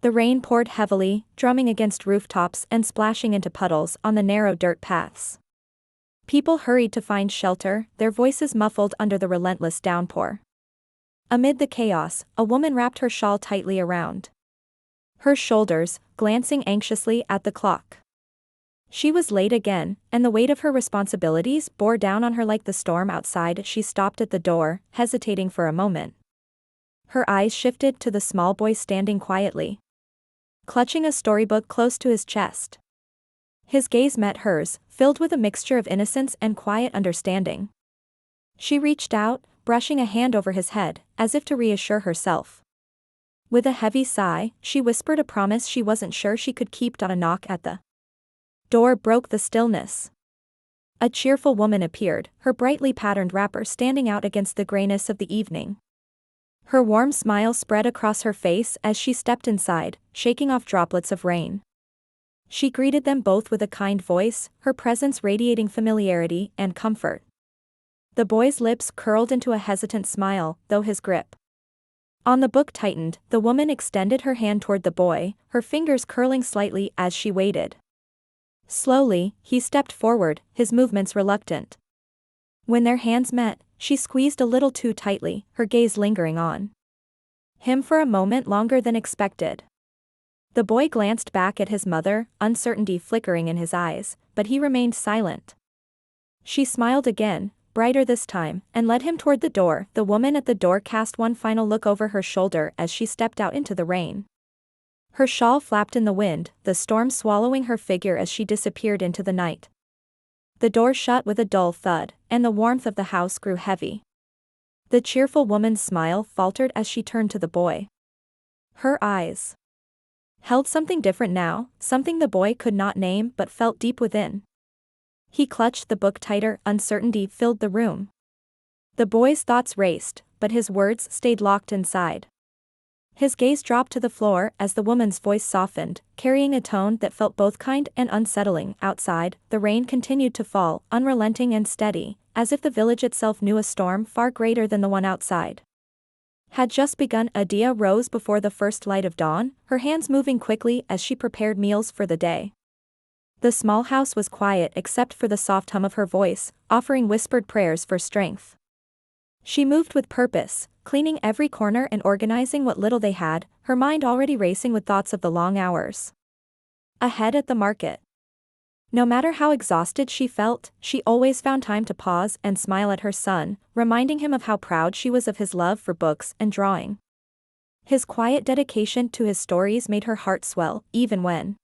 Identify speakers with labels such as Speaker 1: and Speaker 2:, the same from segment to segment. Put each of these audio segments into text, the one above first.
Speaker 1: The rain poured heavily, drumming against rooftops and splashing into puddles on the narrow dirt paths. People hurried to find shelter, their voices muffled under the relentless downpour. Amid the chaos, a woman wrapped her shawl tightly around her shoulders, glancing anxiously at the clock. She was late again, and the weight of her responsibilities bore down on her like the storm outside. She stopped at the door, hesitating for a moment. Her eyes shifted to the small boy standing quietly, clutching a storybook close to his chest. His gaze met hers, filled with a mixture of innocence and quiet understanding. She reached out, brushing a hand over his head, as if to reassure herself. With a heavy sigh, she whispered a promise she wasn't sure she could keep. A knock at the door broke the stillness. A cheerful woman appeared, her brightly patterned wrapper standing out against the grayness of the evening. Her warm smile spread across her face as she stepped inside, shaking off droplets of rain. She greeted them both with a kind voice, her presence radiating familiarity and comfort. The boy's lips curled into a hesitant smile, though his grip on the book tightened. The woman extended her hand toward the boy, her fingers curling slightly as she waited. Slowly, he stepped forward, his movements reluctant. When their hands met, she squeezed a little too tightly, her gaze lingering on him for a moment longer than expected. The boy glanced back at his mother, uncertainty flickering in his eyes, but he remained silent. She smiled again, brighter this time, and led him toward the door. The woman at the door cast one final look over her shoulder as she stepped out into the rain. Her shawl flapped in the wind, the storm swallowing her figure as she disappeared into the night. The door shut with a dull thud, and the warmth of the house grew heavy. The cheerful woman's smile faltered as she turned to the boy. Her eyes held something different now, something the boy could not name but felt deep within. He clutched the book tighter, uncertainty filled the room. The boy's thoughts raced, but his words stayed locked inside. His gaze dropped to the floor as the woman's voice softened, carrying a tone that felt both kind and unsettling. Outside, the rain continued to fall, unrelenting and steady, as if the village itself knew a storm far greater than the one outside had just begun. Adia rose before the first light of dawn, her hands moving quickly as she prepared meals for the day. The small house was quiet except for the soft hum of her voice, offering whispered prayers for strength. She moved with purpose, cleaning every corner and organizing what little they had, her mind already racing with thoughts of the long hours ahead at the market. No matter how exhausted she felt, she always found time to pause and smile at her son, reminding him of how proud she was of his love for books and drawing. His quiet dedication to his stories made her heart swell, even when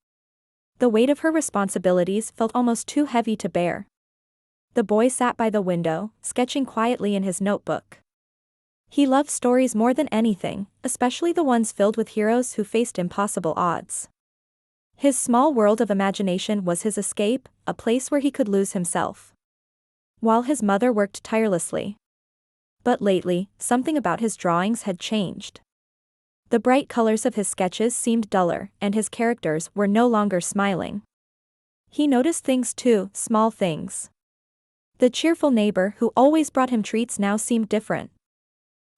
Speaker 1: the weight of her responsibilities felt almost too heavy to bear. The boy sat by the window, sketching quietly in his notebook. He loved stories more than anything, especially the ones filled with heroes who faced impossible odds. His small world of imagination was his escape, a place where he could lose himself, while his mother worked tirelessly. But lately, something about his drawings had changed. The bright colors of his sketches seemed duller, and his characters were no longer smiling. He noticed things too, small things. The cheerful neighbor who always brought him treats now seemed different.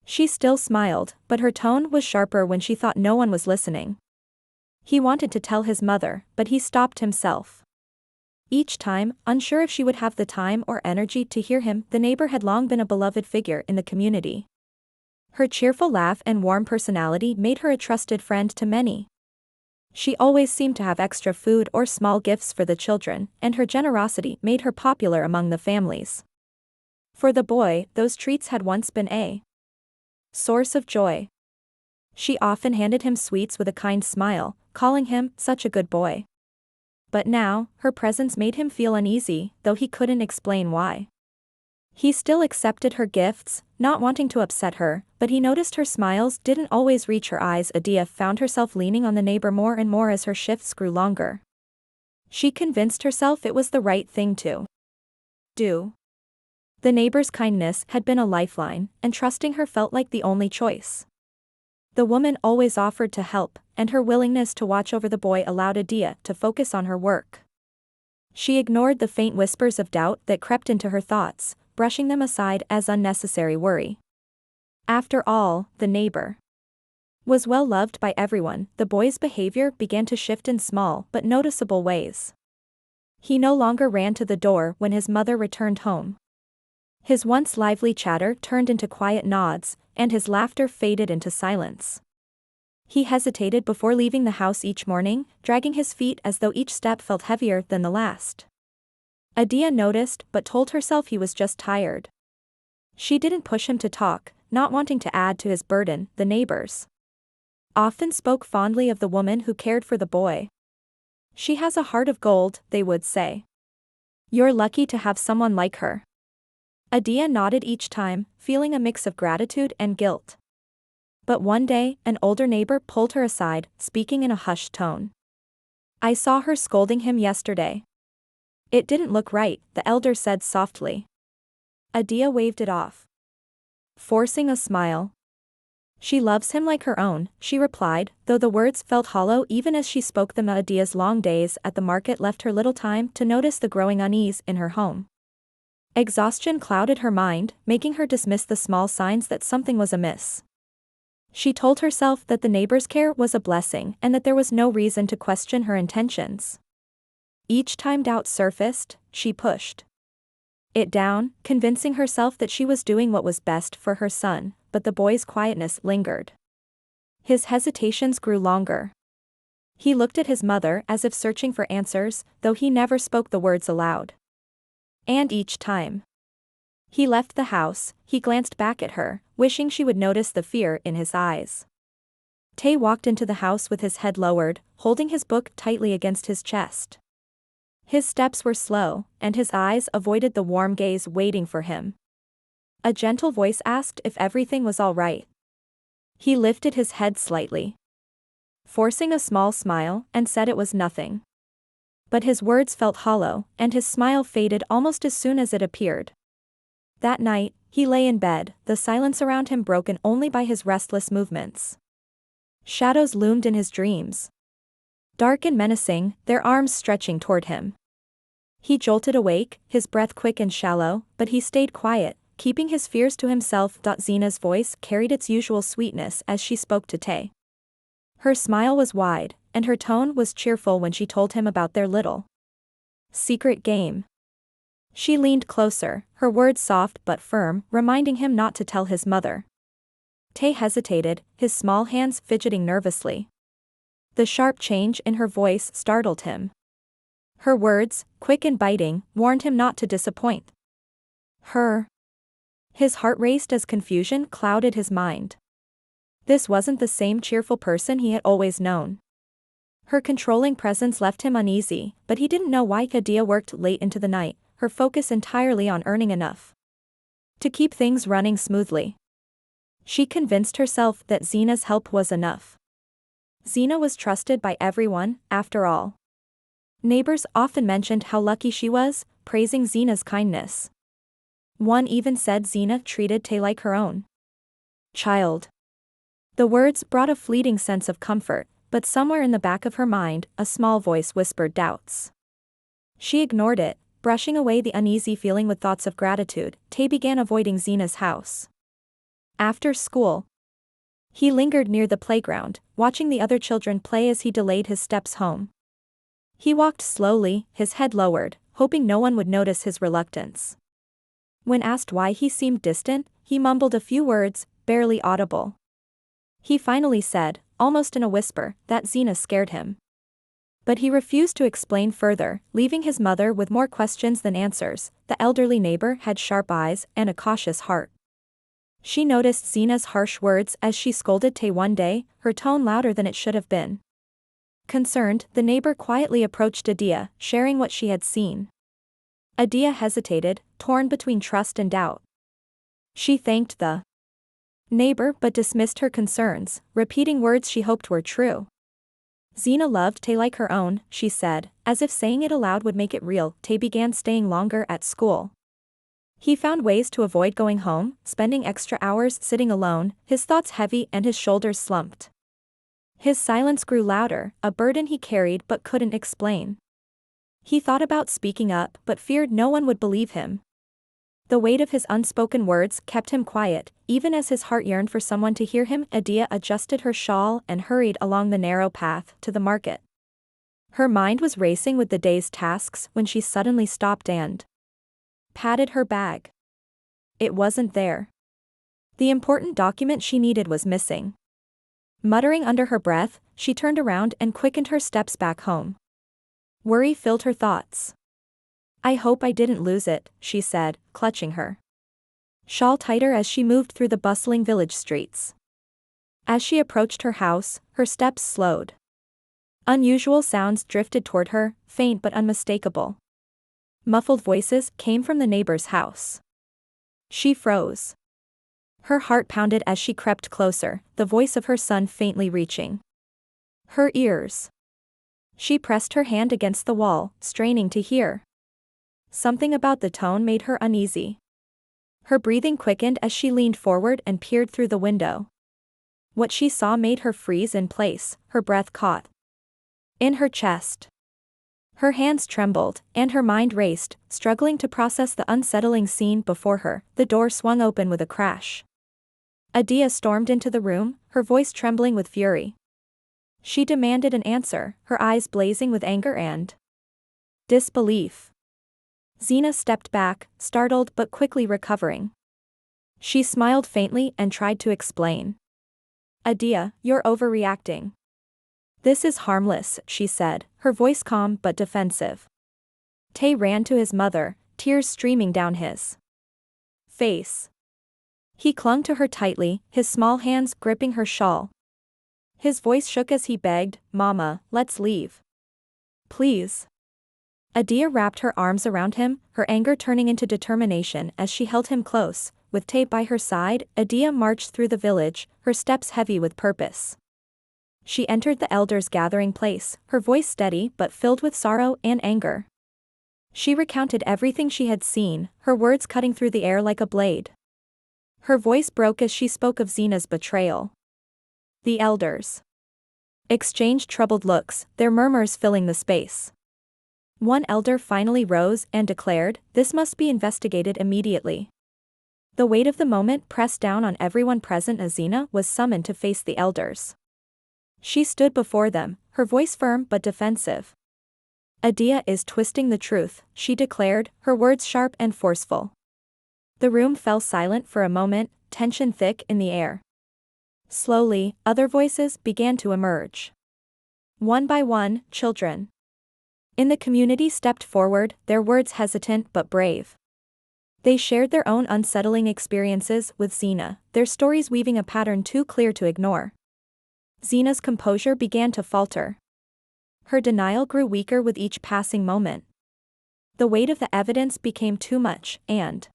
Speaker 1: She still smiled, but her tone was sharper when she thought no one was listening. He wanted to tell his mother, but he stopped himself. Each time, unsure if she would have the time or energy to hear him. The neighbor had long been a beloved figure in the community. Her cheerful laugh and warm personality made her a trusted friend to many. She always seemed to have extra food or small gifts for the children, and her generosity made her popular among the families. For the boy, those treats had once been a source of joy. She often handed him sweets with a kind smile, calling him such a good boy. But now, her presence made him feel uneasy, though he couldn't explain why. He still accepted her gifts, not wanting to upset her, but he noticed her smiles didn't always reach her eyes. Adia found herself leaning on the neighbor more and more as her shifts grew longer. She convinced herself it was the right thing to do. The neighbor's kindness had been a lifeline, and trusting her felt like the only choice. The woman always offered to help, and her willingness to watch over the boy allowed Adia to focus on her work. She ignored the faint whispers of doubt that crept into her thoughts, brushing them aside as unnecessary worry. After all, the neighbor Was well loved by everyone, the boy's behavior began to shift in small but noticeable ways. He no longer ran to the door when his mother returned home. His once lively chatter turned into quiet nods, and his laughter faded into silence. He hesitated before leaving the house each morning, dragging his feet as though each step felt heavier than the last. Adia noticed but told herself he was just tired. She didn't push him to talk, not wanting to add to his burden. The neighbors often spoke fondly of the woman who cared for the boy. "She has a heart of gold," they would say. "You're lucky to have someone like her." Adia nodded each time, feeling a mix of gratitude and guilt. But one day, an older neighbor pulled her aside, speaking in a hushed tone. "I saw her scolding him yesterday." "It didn't look right," the elder said softly. Adia waved it off, forcing a smile. "She loves him like her own," she replied, though the words felt hollow even as she spoke them. Adia's long days at the market left her little time to notice the growing unease in her home. Exhaustion clouded her mind, making her dismiss the small signs that something was amiss. She told herself that the neighbor's care was a blessing and that there was no reason to question her intentions. Each time doubt surfaced, she pushed it down, convincing herself that she was doing what was best for her son, but the boy's quietness lingered. His hesitations grew longer. He looked at his mother as if searching for answers, though he never spoke the words aloud. And each time he left the house, he glanced back at her, wishing she would notice the fear in his eyes. Tay walked into the house with his head lowered, holding his book tightly against his chest. His steps were slow, and his eyes avoided the warm gaze waiting for him. A gentle voice asked if everything was all right. He lifted his head slightly, forcing a small smile, and said it was nothing. But his words felt hollow, and his smile faded almost as soon as it appeared. That night, he lay in bed, the silence around him broken only by his restless movements. Shadows loomed in his dreams, dark and menacing, their arms stretching toward him. He jolted awake, his breath quick and shallow, but he stayed quiet, keeping his fears to himself. Zena's voice carried its usual sweetness as she spoke to Tay. Her smile was wide, and her tone was cheerful when she told him about their little secret game. She leaned closer, her words soft but firm, reminding him not to tell his mother. Tay hesitated, his small hands fidgeting nervously. The sharp change in her voice startled him. Her words, quick and biting, warned him not to disappoint her. His heart raced as confusion clouded his mind. This wasn't the same cheerful person he had always known. Her controlling presence left him uneasy, but he didn't know why. Adia worked late into the night, her focus entirely on earning enough to keep things running smoothly. She convinced herself that Zena's help was enough. Zena was trusted by everyone, after all. Neighbors often mentioned how lucky she was, praising Zena's kindness. One even said Zena treated Tay like her own child. The words brought a fleeting sense of comfort, but somewhere in the back of her mind, a small voice whispered doubts. She ignored it, brushing away the uneasy feeling with thoughts of gratitude. Tay began avoiding Zena's house. After school, he lingered near the playground, watching the other children play as he delayed his steps home. He walked slowly, his head lowered, hoping no one would notice his reluctance. When asked why he seemed distant, he mumbled a few words, barely audible. He finally said, almost in a whisper, that Zena scared him. But he refused to explain further, leaving his mother with more questions than answers. The elderly neighbor had sharp eyes and a cautious heart. She noticed Zena's harsh words as she scolded Tay one day, her tone louder than it should have been. Concerned, the neighbor quietly approached Adia, sharing what she had seen. Adia hesitated, torn between trust and doubt. She thanked the neighbor but dismissed her concerns, repeating words she hoped were true. Zena loved Tay like her own, she said, as if saying it aloud would make it real. Tay began staying longer at school. He found ways to avoid going home, spending extra hours sitting alone, his thoughts heavy and his shoulders slumped. His silence grew louder, a burden he carried but couldn't explain. He thought about speaking up but feared no one would believe him. The weight of his unspoken words kept him quiet, even as his heart yearned for someone to hear him. Adia adjusted her shawl and hurried along the narrow path to the market. Her mind was racing with the day's tasks when she suddenly stopped and patted her bag. It wasn't there. The important document she needed was missing. Muttering under her breath, she turned around and quickened her steps back home. Worry filled her thoughts. "I hope I didn't lose it," she said, clutching her shawl tighter as she moved through the bustling village streets. As she approached her house, her steps slowed. Unusual sounds drifted toward her, faint but unmistakable. Muffled voices came from the neighbor's house. She froze. Her heart pounded as she crept closer, the voice of her son faintly reaching her ears. She pressed her hand against the wall, straining to hear. Something about the tone made her uneasy. Her breathing quickened as she leaned forward and peered through the window. What she saw made her freeze in place, her breath caught in her chest. Her hands trembled, and her mind raced, struggling to process the unsettling scene before her. The door swung open with a crash. Adia stormed into the room, her voice trembling with fury. She demanded an answer, her eyes blazing with anger and disbelief. Zina stepped back, startled but quickly recovering. She smiled faintly and tried to explain. "Adia, you're overreacting. This is harmless," she said, her voice calm but defensive. Tay ran to his mother, tears streaming down his face. He clung to her tightly, his small hands gripping her shawl. His voice shook as he begged, "Mama, let's leave. Please." Adia wrapped her arms around him, her anger turning into determination as she held him close. With Tay by her side, Adia marched through the village, her steps heavy with purpose. She entered the elders' gathering place, her voice steady but filled with sorrow and anger. She recounted everything she had seen, her words cutting through the air like a blade. Her voice broke as she spoke of Zina's betrayal. The elders exchanged troubled looks, their murmurs filling the space. One elder finally rose and declared, "This must be investigated immediately." The weight of the moment pressed down on everyone present as Zina was summoned to face the elders. She stood before them, her voice firm but defensive. "Adia is twisting the truth," she declared, her words sharp and forceful. The room fell silent for a moment, tension thick in the air. Slowly, other voices began to emerge. One by one, children in the community stepped forward, their words hesitant but brave. They shared their own unsettling experiences with Zina, their stories weaving a pattern too clear to ignore. Zina's composure began to falter. Her denial grew weaker with each passing moment. The weight of the evidence became too much, and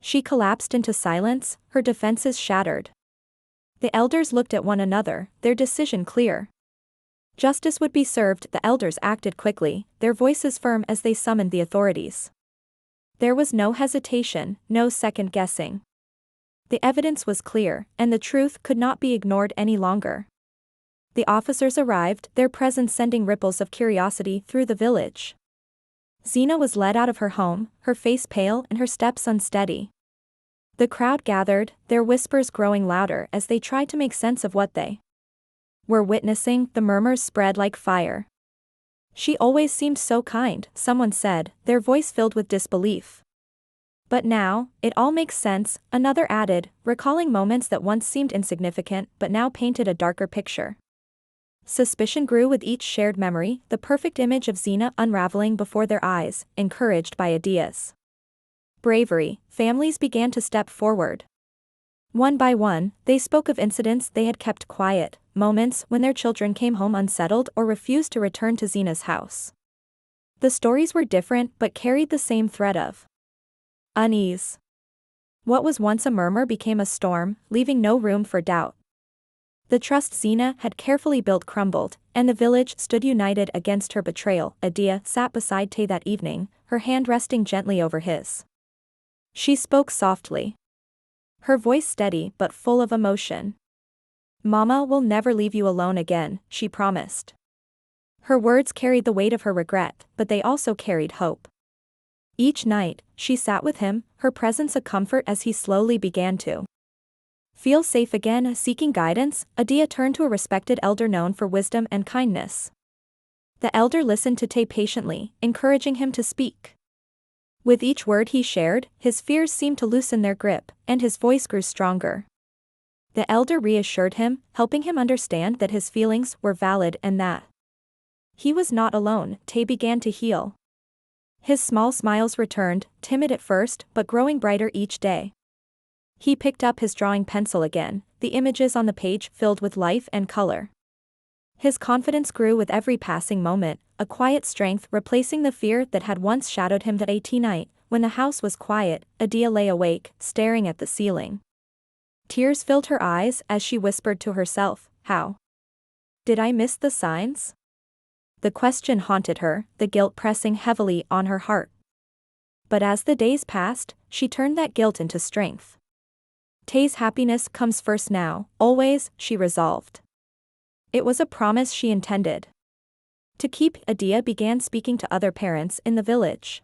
Speaker 1: she collapsed into silence, her defenses shattered. The elders looked at one another, their decision clear. Justice would be served. The elders acted quickly, their voices firm as they summoned the authorities. There was no hesitation, no second guessing. The evidence was clear, and the truth could not be ignored any longer. The officers arrived, their presence sending ripples of curiosity through the village. Zina was led out of her home, her face pale and her steps unsteady. The crowd gathered, their whispers growing louder as they tried to make sense of what they were witnessing. The murmurs spread like fire. "She always seemed so kind," someone said, their voice filled with disbelief. "But now, it all makes sense," another added, recalling moments that once seemed insignificant but now painted a darker picture. Suspicion grew with each shared memory, the perfect image of Zina unraveling before their eyes, encouraged by Adia's bravery. Families began to step forward. One by one, they spoke of incidents they had kept quiet, moments when their children came home unsettled or refused to return to Zina's house. The stories were different but carried the same thread of unease. What was once a murmur became a storm, leaving no room for doubt. The trust Zina had carefully built crumbled, and the village stood united against her betrayal. Adia sat beside Tay that evening, her hand resting gently over his. She spoke softly, her voice steady but full of emotion. "Mama will never leave you alone again," she promised. Her words carried the weight of her regret, but they also carried hope. Each night, she sat with him, her presence a comfort as he slowly began to feel safe again. Seeking guidance, Adia turned to a respected elder known for wisdom and kindness. The elder listened to Tay patiently, encouraging him to speak. With each word he shared, his fears seemed to loosen their grip, and his voice grew stronger. The elder reassured him, helping him understand that his feelings were valid and that he was not alone. Tay began to heal. His small smiles returned, timid at first but growing brighter each day. He picked up his drawing pencil again, the images on the page filled with life and color. His confidence grew with every passing moment, a quiet strength replacing the fear that had once shadowed him. That night, when the house was quiet, Adia lay awake, staring at the ceiling. Tears filled her eyes as she whispered to herself, "How did I miss the signs?" The question haunted her, the guilt pressing heavily on her heart. But as the days passed, she turned that guilt into strength. Tay's happiness comes first now, always, she resolved. It was a promise she intended to keep. Adia began speaking to other parents in the village.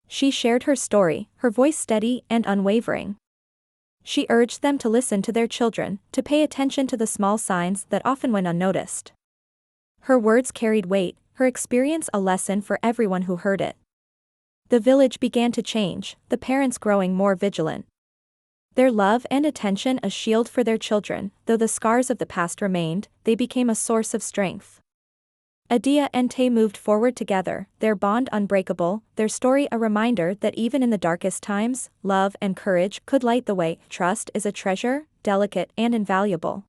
Speaker 1: She shared her story, her voice steady and unwavering. She urged them to listen to their children, to pay attention to the small signs that often went unnoticed. Her words carried weight, her experience a lesson for everyone who heard it. The village began to change, the parents growing more vigilant. Their love and attention a shield for their children. Though the scars of the past remained, they became a source of strength. Adia and Tay moved forward together, their bond unbreakable, their story a reminder that even in the darkest times, love and courage could light the way. Trust is a treasure, delicate and invaluable.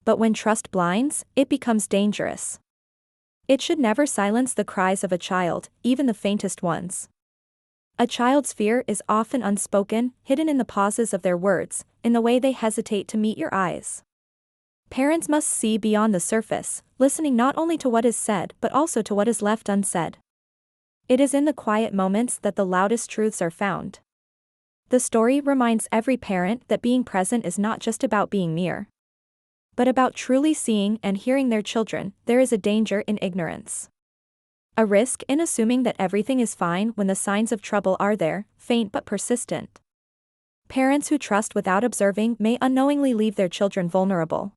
Speaker 1: But when trust blinds, it becomes dangerous. It should never silence the cries of a child, even the faintest ones. A child's fear is often unspoken, hidden in the pauses of their words, in the way they hesitate to meet your eyes. Parents must see beyond the surface, listening not only to what is said but also to what is left unsaid. It is in the quiet moments that the loudest truths are found. The story reminds every parent that being present is not just about being near, but about truly seeing and hearing their children. There is a danger in ignorance. A risk in assuming that everything is fine when the signs of trouble are there, faint but persistent. Parents who trust without observing may unknowingly leave their children vulnerable.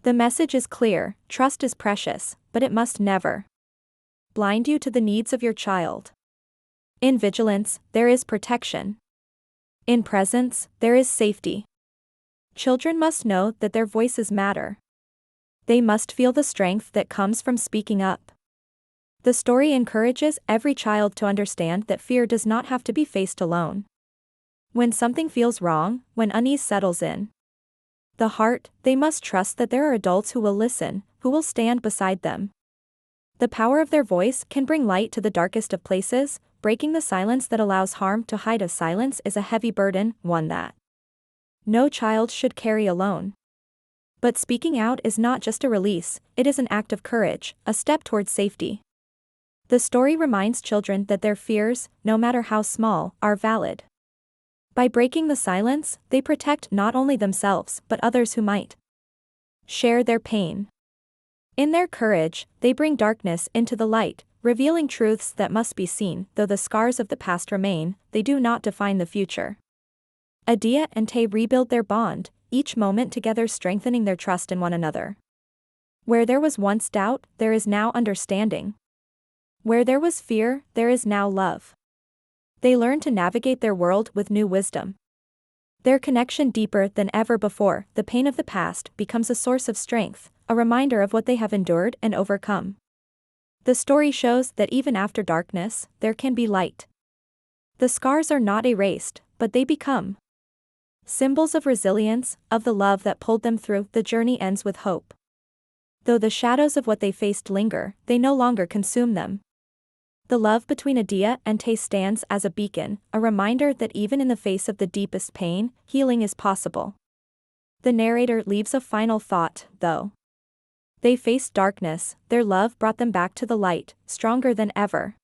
Speaker 1: The message is clear: trust is precious, but it must never blind you to the needs of your child. In vigilance, there is protection. In presence, there is safety. Children must know that their voices matter. They must feel the strength that comes from speaking up. The story encourages every child to understand that fear does not have to be faced alone. When something feels wrong, when unease settles in the heart, they must trust that there are adults who will listen, who will stand beside them. The power of their voice can bring light to the darkest of places. Breaking the silence that allows harm to hide. A silence is a heavy burden, one that no child should carry alone. But speaking out is not just a release, it is an act of courage, a step towards safety. The story reminds children that their fears, no matter how small, are valid. By breaking the silence, they protect not only themselves but others who might share their pain. In their courage, they bring darkness into the light, revealing truths that must be seen. Though the scars of the past remain, they do not define the future. Adia and Tay rebuild their bond, each moment together strengthening their trust in one another. Where there was once doubt, there is now understanding. Where there was fear, there is now love. They learn to navigate their world with new wisdom. Their connection deeper than ever before. The pain of the past becomes a source of strength, a reminder of what they have endured and overcome. The story shows that even after darkness, there can be light. The scars are not erased, but they become symbols of resilience, of the love that pulled them through. The journey ends with hope. Though the shadows of what they faced linger, they no longer consume them. The love between Adia and Tay stands as a beacon, a reminder that even in the face of the deepest pain, healing is possible. The narrator leaves a final thought, though they faced darkness, their love brought them back to the light, stronger than ever.